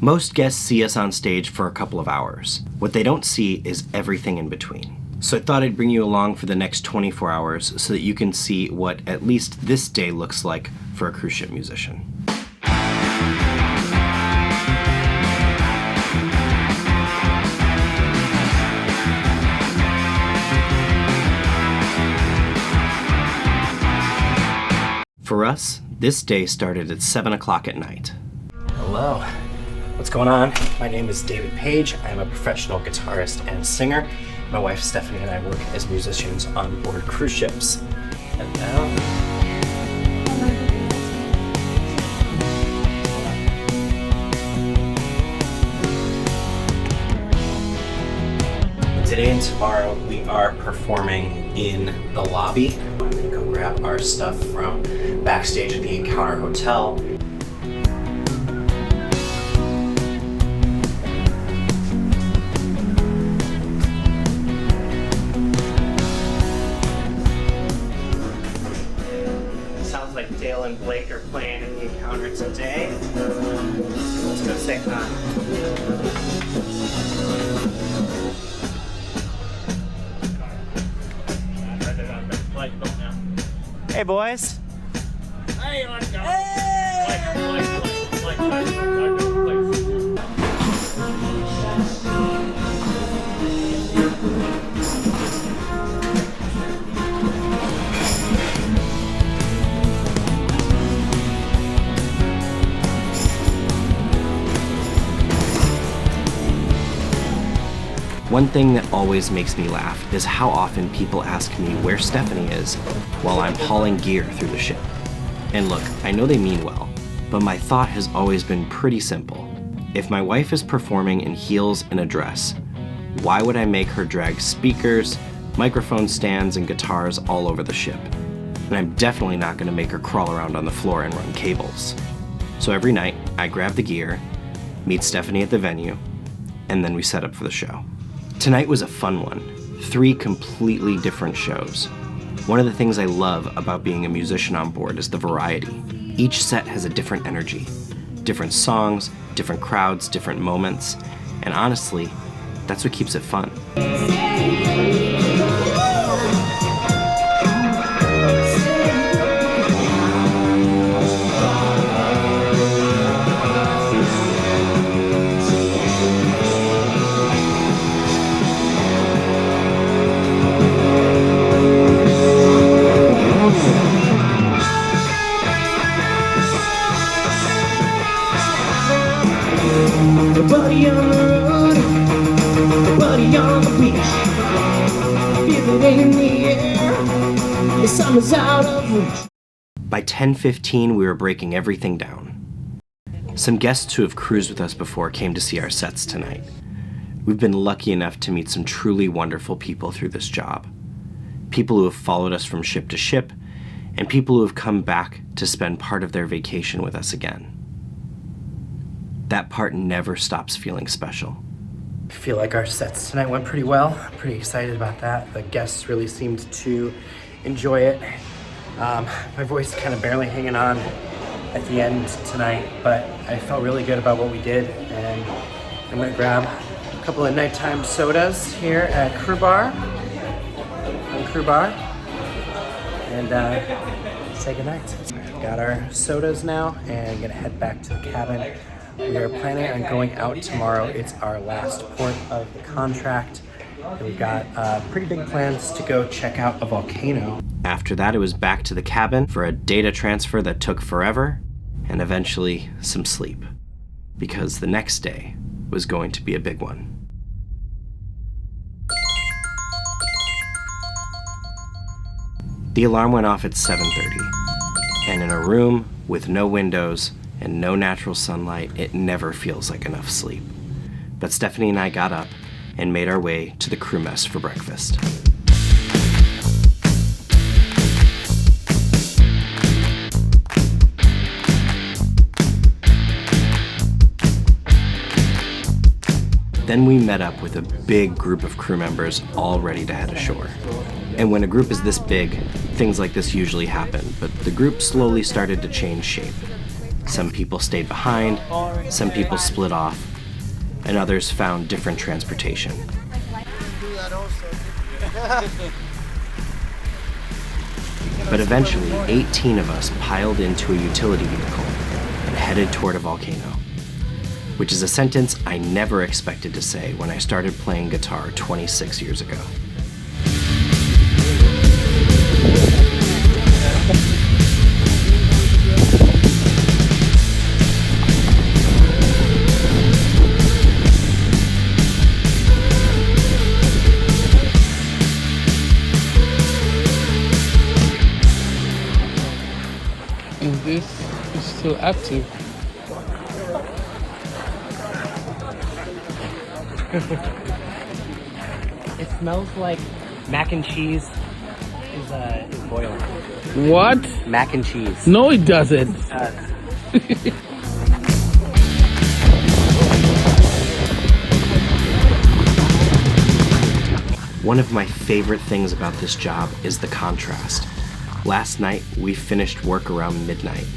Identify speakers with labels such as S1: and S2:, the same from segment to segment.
S1: Most guests see us on stage for a couple of hours. What they don't see is everything in between. So I thought I'd bring you along for the next 24 hours so that you can see what at least this day looks like for a cruise ship musician. For us, this day started at 7 o'clock at night. Hello. What's going on? My name is David Page. I'm a professional guitarist and singer. My wife Stephanie and I work as musicians on board cruise ships. And now... Today and tomorrow we are performing in the lobby. I'm gonna go grab our stuff from backstage at the Encounter Hotel. Sounds like Dale and Blake are playing in the Encounter today. Let's go say hi. Hey, boys.
S2: Hey, let's go.
S1: One thing that always makes me laugh is how often people ask me where Stephanie is while I'm hauling gear through the ship. And look, I know they mean well, but my thought has always been pretty simple. If my wife is performing in heels and a dress, why would I make her drag speakers, microphone stands, and guitars all over the ship? And I'm definitely not gonna make her crawl around on the floor and run cables. So every night, I grab the gear, meet Stephanie at the venue, and then we set up for the show. Tonight was a fun one. 3 completely different shows. One of the things I love about being a musician on board is the variety. Each set has a different energy, different songs, different crowds, different moments, and honestly, that's what keeps it fun.
S3: Buddy on the road, buddy on the beach, feel it in the air, the summer's out of reach.
S1: By 10:15, we were breaking everything down. Some guests who have cruised with us before came to see our sets tonight. We've been lucky enough to meet some truly wonderful people through this job. People who have followed us from ship to ship, and people who have come back to spend part of their vacation with us again. That part never stops feeling special. I feel like our sets tonight went pretty well. I'm pretty excited about that. The guests really seemed to enjoy it. My voice is kind of barely hanging on at the end tonight, but I felt really good about what we did, and I'm gonna grab a couple of nighttime sodas here at Crew Bar, and say goodnight. We've got our sodas now, and gonna head back to the cabin. We are planning on going out tomorrow. It's our last port of the contract. And we've got pretty big plans to go check out a volcano. After that, it was back to the cabin for a data transfer that took forever, and eventually some sleep, because the next day was going to be a big one. The alarm went off at 7:30, and in a room with no windows and no natural sunlight, it never feels like enough sleep. But Stephanie and I got up and made our way to the crew mess for breakfast. Then we met up with a big group of crew members all ready to head ashore. And when a group is this big, things like this usually happen, but the group slowly started to change shape. Some people stayed behind, some people split off, and others found different transportation. But eventually, 18 of us piled into a utility vehicle and headed toward a volcano, which is a sentence I never expected to say when I started playing guitar 26 years ago.
S4: And this is still active.
S5: It smells like mac and cheese is boiling.
S4: What?
S5: Mac and cheese.
S4: No, it doesn't.
S1: One of my favorite things about this job is the contrast. Last night, we finished work around midnight.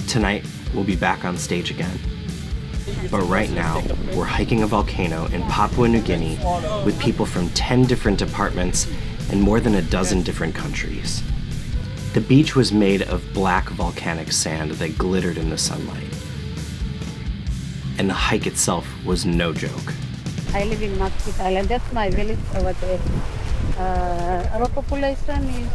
S1: Tonight, we'll be back on stage again. But right now, we're hiking a volcano in Papua New Guinea with people from 10 different departments and more than a dozen different countries. The beach was made of black volcanic sand that glittered in the sunlight. And the hike itself was no joke.
S6: I live in Maxit Island. That's my village over there. Our population is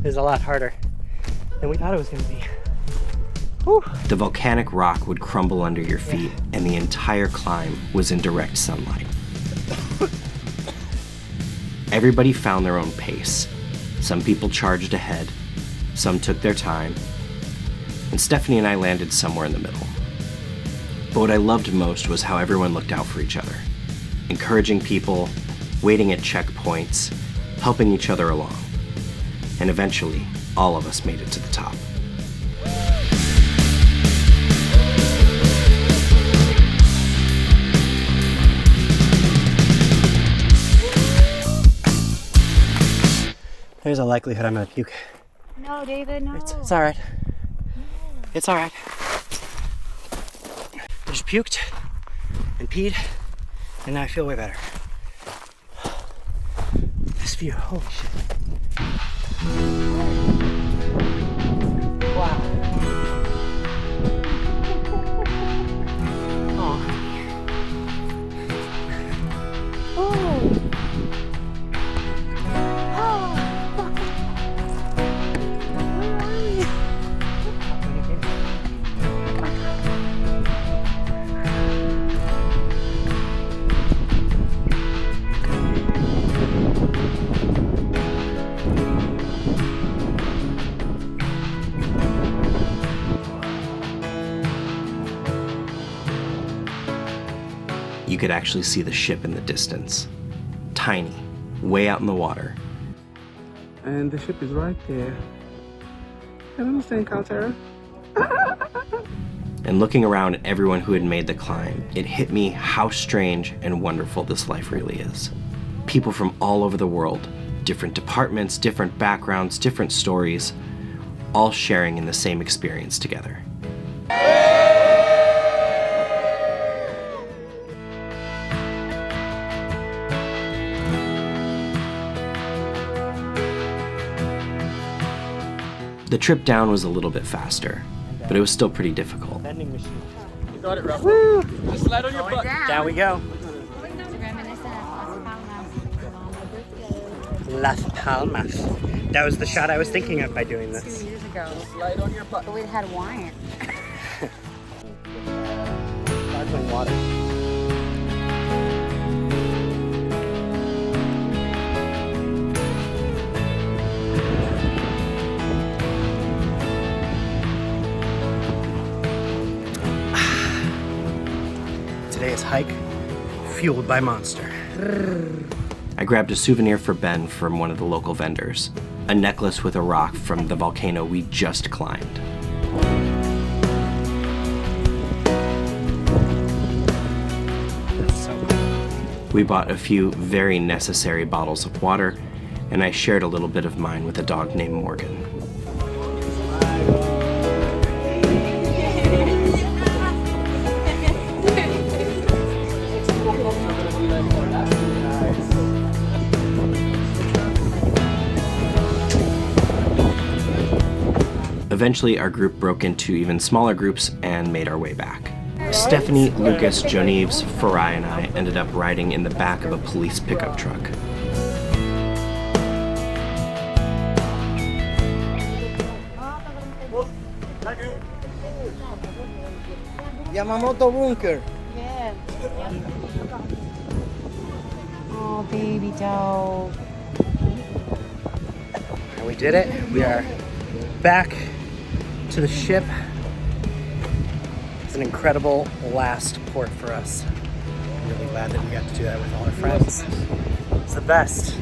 S5: It's a lot harder than we thought it was going to be.
S1: The volcanic rock would crumble under your feet, and the entire climb was in direct sunlight. Everybody found their own pace. Some people charged ahead, some took their time, and Stephanie and I landed somewhere in the middle. But what I loved most was how everyone looked out for each other, encouraging people, waiting at checkpoints, helping each other along. And eventually, all of us made it to the top.
S5: There's a likelihood I'm going to puke.
S6: no, David, no.
S5: It's all right. It's all right. I just puked and peed, and now I feel way better. This view, holy shit. Wow. Oh.
S1: You could actually see the ship in the distance. Tiny, way out in the water.
S4: And the ship is right there. Carnival Encounter.
S1: And looking around at everyone who had made the climb, it hit me how strange and wonderful this life really is. People from all over the world, different departments, different backgrounds, different stories, all sharing in the same experience together. The trip down was a little bit faster, but it was still pretty difficult.
S5: Vending machine.
S2: You got it, Russell. Woo! Just slide on your butt.
S5: Down we go. Las Palmas. That was the shot I was thinking of by doing this.
S6: 2 years ago.
S2: Slide on your butt.
S6: But we had wine.
S5: Sparkling water. Today's hike, fueled by Monster.
S1: I grabbed a souvenir for Ben from one of the local vendors, a necklace with a rock from the volcano we just climbed.
S5: so cool.
S1: We bought a few very necessary bottles of water, and I shared a little bit of mine with a dog named Morgan. Eventually, our group broke into even smaller groups and made our way back. Stephanie, Lucas, Joneves, Farai, and I ended up riding in the back of a police pickup truck.
S7: Yamamoto bunker.
S6: Yes. Oh, baby Joe.
S5: And we did it. We are back to the ship. It's an incredible last port for us. I'm really glad that we got to do that with all our friends. It's the best.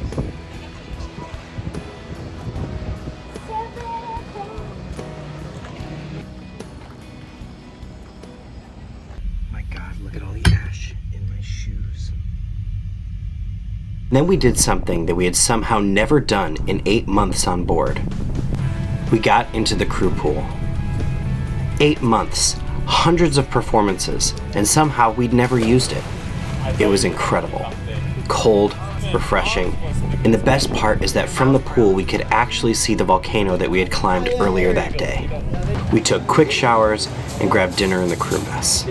S5: My God, look at all the ash in my shoes.
S1: Then we did something that we had somehow never done in 8 months on board. We got into the crew pool. 8 months, hundreds of performances, and somehow we'd never used it. It was incredible. Cold, refreshing, and the best part is that from the pool we could actually see the volcano that we had climbed earlier that day. We took quick showers and grabbed dinner in the crew mess.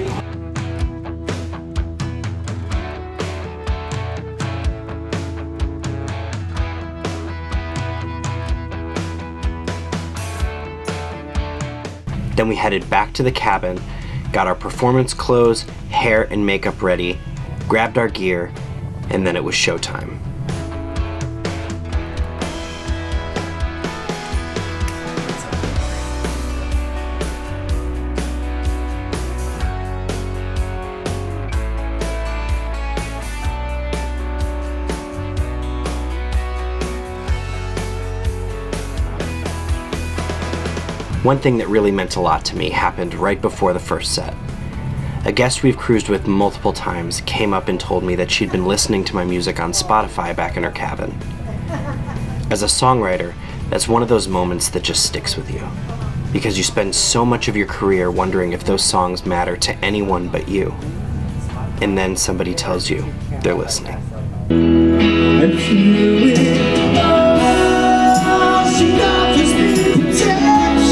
S1: Then we headed back to the cabin, got our performance clothes, hair, and makeup ready, grabbed our gear, and then it was showtime. One thing that really meant a lot to me happened right before the first set. A guest we've cruised with multiple times came up and told me that she'd been listening to my music on Spotify back in her cabin. As a songwriter, that's one of those moments that just sticks with you, because you spend so much of your career wondering if those songs matter to anyone but you. And then somebody tells you they're listening.
S3: And through it all, she offers me protection.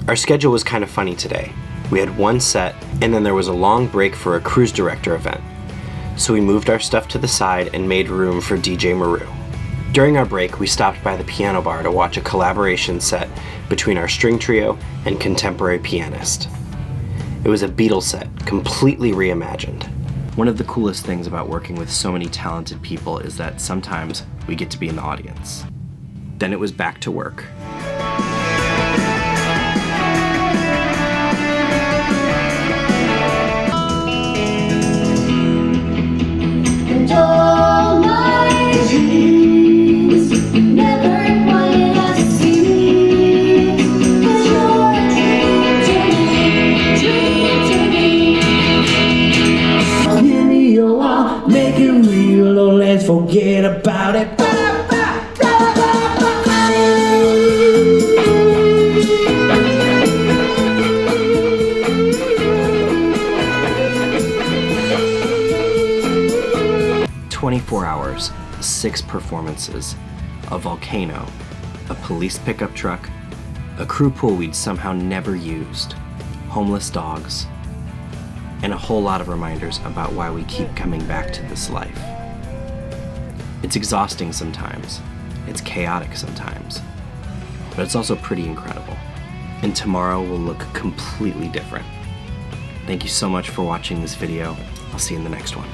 S1: Our schedule was kind of funny today. We had one set, and then there was a long break for a cruise director event. So we moved our stuff to the side and made room for DJ Maru. During our break, we stopped by the piano bar to watch a collaboration set between our string trio and contemporary pianist. It was a Beatles set, completely reimagined. One of the coolest things about working with so many talented people is that sometimes we get to be in the audience. Then it was back to work.
S3: All my dreams never quite as seems, but you're a dream to me. Give me your all, make it real, or let's forget about it.
S1: 24 hours, 6 performances, a volcano, a police pickup truck, a crew pool we'd somehow never used, homeless dogs, and a whole lot of reminders about why we keep coming back to this life. It's exhausting sometimes, it's chaotic sometimes, but it's also pretty incredible. And tomorrow will look completely different. Thank you so much for watching this video. I'll see you in the next one.